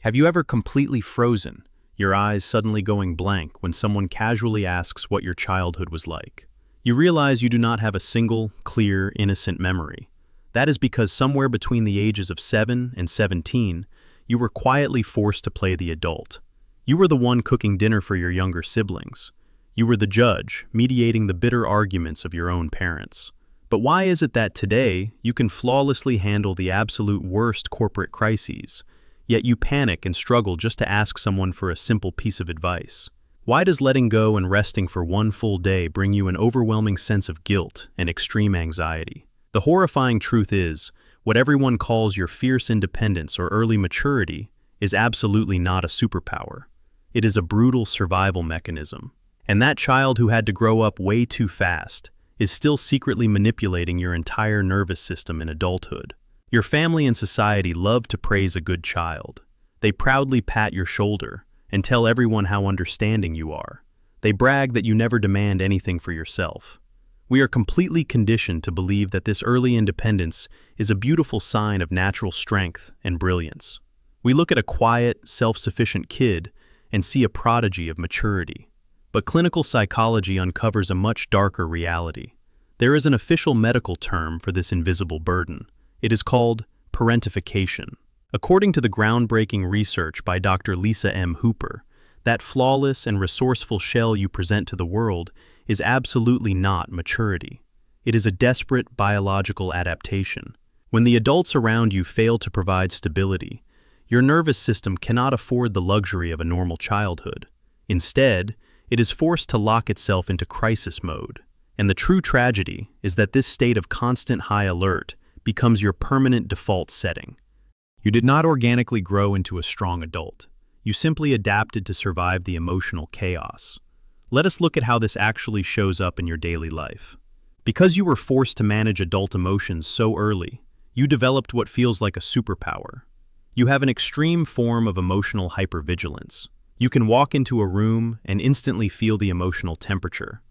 Have you ever completely frozen, your eyes suddenly going blank when someone casually asks what your childhood was like? You realize you do not have a single, clear, innocent memory. That is because somewhere between the ages of 7 and 17, you were quietly forced to play the adult. You were the one cooking dinner for your younger siblings. You were the judge, mediating the bitter arguments of your own parents. But why is it that today you can flawlessly handle the absolute worst corporate crises, yet you panic and struggle just to ask someone for a simple piece of advice? Why does letting go and resting for one full day bring you an overwhelming sense of guilt and extreme anxiety? The horrifying truth is, what everyone calls your fierce independence or early maturity is absolutely not a superpower. It is a brutal survival mechanism. And that child who had to grow up way too fast is still secretly manipulating your entire nervous system in adulthood. Your family and society love to praise a good child. They proudly pat your shoulder and tell everyone how understanding you are. They brag that you never demand anything for yourself. We are completely conditioned to believe that this early independence is a beautiful sign of natural strength and brilliance. We look at a quiet, self-sufficient kid and see a prodigy of maturity. But clinical psychology uncovers a much darker reality. There is an official medical term for this invisible burden. It is called parentification. According to the groundbreaking research by Dr. Lisa M. Hooper, that flawless and resourceful shell you present to the world is absolutely not maturity. It is a desperate biological adaptation. When the adults around you fail to provide stability, your nervous system cannot afford the luxury of a normal childhood. Instead, it is forced to lock itself into crisis mode. And the true tragedy is that this state of constant high alert becomes your permanent default setting. You did not organically grow into a strong adult. You simply adapted to survive the emotional chaos. Let us look at how this actually shows up in your daily life. Because you were forced to manage adult emotions so early, you developed what feels like a superpower. You have an extreme form of emotional hypervigilance. You can walk into a room and instantly feel the emotional temperature.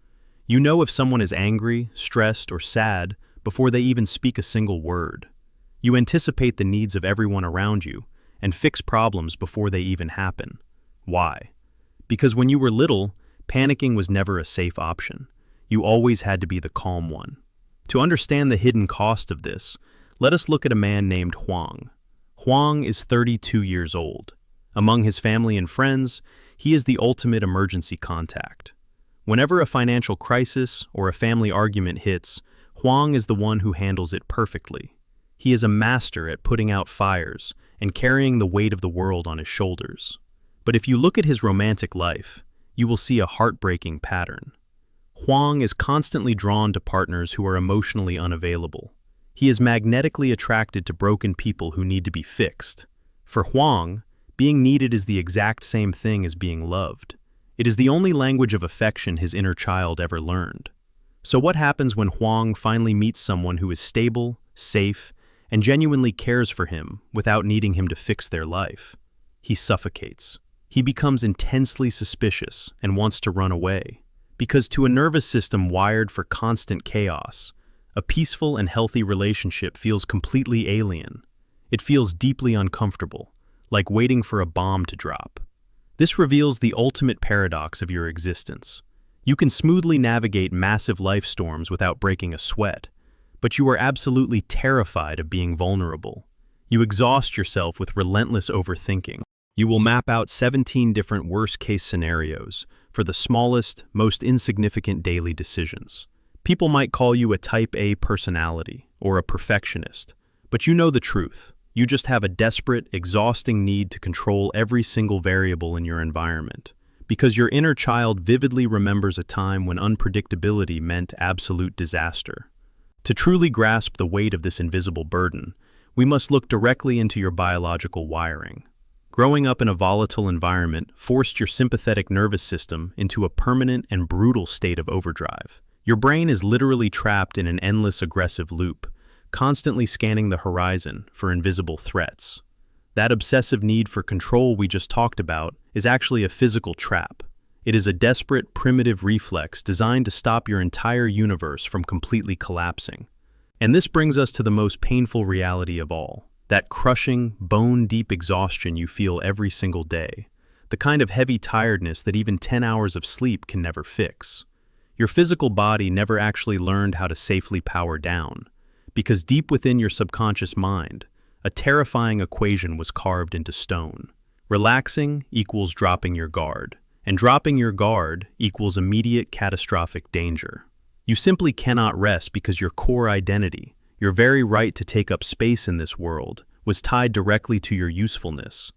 You know if someone is angry, stressed, or sad before they even speak a single word. You anticipate the needs of everyone around you and fix problems before they even happen. Why? Because when you were little, panicking was never a safe option. You always had to be the calm one. To understand the hidden cost of this, let us look at a man named Huang. Huang is 32 years old. Among his family and friends, he is the ultimate emergency contact. Whenever a financial crisis or a family argument hits, Huang is the one who handles it perfectly. He is a master at putting out fires and carrying the weight of the world on his shoulders. But if you look at his romantic life, you will see a heartbreaking pattern. Huang is constantly drawn to partners who are emotionally unavailable. He is magnetically attracted to broken people who need to be fixed. For Huang, being needed is the exact same thing as being loved. It is the only language of affection his inner child ever learned. So what happens when Huang finally meets someone who is stable, safe, and genuinely cares for him without needing him to fix their life? He suffocates. He becomes intensely suspicious and wants to run away. Because to a nervous system wired for constant chaos, a peaceful and healthy relationship feels completely alien. It feels deeply uncomfortable, like waiting for a bomb to drop. This reveals the ultimate paradox of your existence. You can smoothly navigate massive life storms without breaking a sweat, but you are absolutely terrified of being vulnerable. You exhaust yourself with relentless overthinking. You will map out 17 different worst-case scenarios for the smallest, most insignificant daily decisions. People might call you a type A personality or a perfectionist, but you know the truth. You just have a desperate, exhausting need to control every single variable in your environment, because your inner child vividly remembers a time when unpredictability meant absolute disaster. To truly grasp the weight of this invisible burden, we must look directly into your biological wiring. Growing up in a volatile environment forced your sympathetic nervous system into a permanent and brutal state of overdrive. Your brain is literally trapped in an endless aggressive loop, constantly scanning the horizon for invisible threats. That obsessive need for control we just talked about is actually a physical trap. It is a desperate, primitive reflex designed to stop your entire universe from completely collapsing. And this brings us to the most painful reality of all. That crushing, bone-deep exhaustion you feel every single day. The kind of heavy tiredness that even 10 hours of sleep can never fix. Your physical body never actually learned how to safely power down, because deep within your subconscious mind, a terrifying equation was carved into stone. Relaxing equals dropping your guard, and dropping your guard equals immediate catastrophic danger. You simply cannot rest because your core identity, your very right to take up space in this world, was tied directly to your usefulness.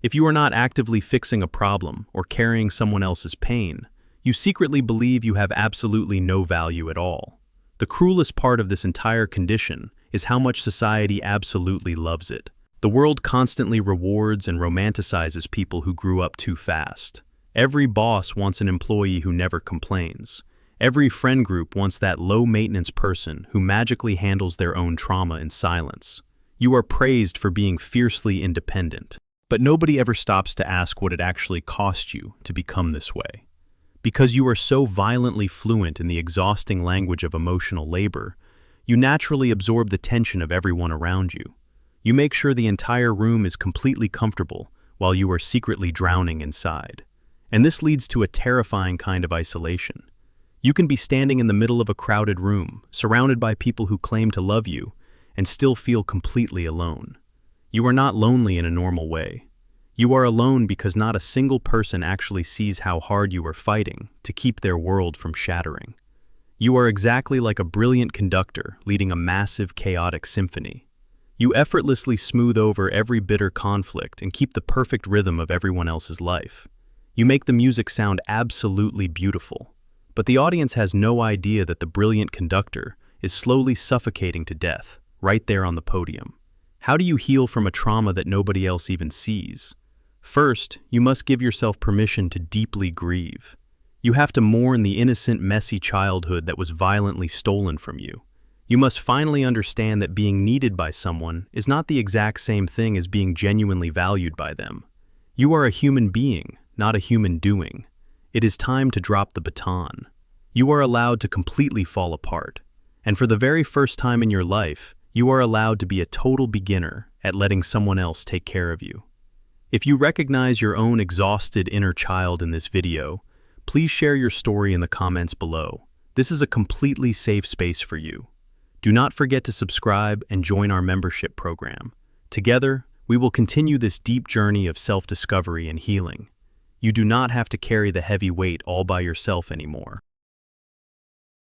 If you are not actively fixing a problem or carrying someone else's pain, you secretly believe you have absolutely no value at all. The cruelest part of this entire condition is how much society absolutely loves it. The world constantly rewards and romanticizes people who grew up too fast. Every boss wants an employee who never complains. Every friend group wants that low-maintenance person who magically handles their own trauma in silence. You are praised for being fiercely independent. But nobody ever stops to ask what it actually cost you to become this way. Because you are so violently fluent in the exhausting language of emotional labor, you naturally absorb the tension of everyone around you. You make sure the entire room is completely comfortable while you are secretly drowning inside. And this leads to a terrifying kind of isolation. You can be standing in the middle of a crowded room, surrounded by people who claim to love you, and still feel completely alone. You are not lonely in a normal way. You are alone because not a single person actually sees how hard you are fighting to keep their world from shattering. You are exactly like a brilliant conductor leading a massive, chaotic symphony. You effortlessly smooth over every bitter conflict and keep the perfect rhythm of everyone else's life. You make the music sound absolutely beautiful. But the audience has no idea that the brilliant conductor is slowly suffocating to death, right there on the podium. How do you heal from a trauma that nobody else even sees? First, you must give yourself permission to deeply grieve. You have to mourn the innocent, messy childhood that was violently stolen from you. You must finally understand that being needed by someone is not the exact same thing as being genuinely valued by them. You are a human being, not a human doing. It is time to drop the baton. You are allowed to completely fall apart. And for the very first time in your life, you are allowed to be a total beginner at letting someone else take care of you. If you recognize your own exhausted inner child in this video, please share your story in the comments below. This is a completely safe space for you. Do not forget to subscribe and join our membership program. Together, we will continue this deep journey of self-discovery and healing. You do not have to carry the heavy weight all by yourself anymore.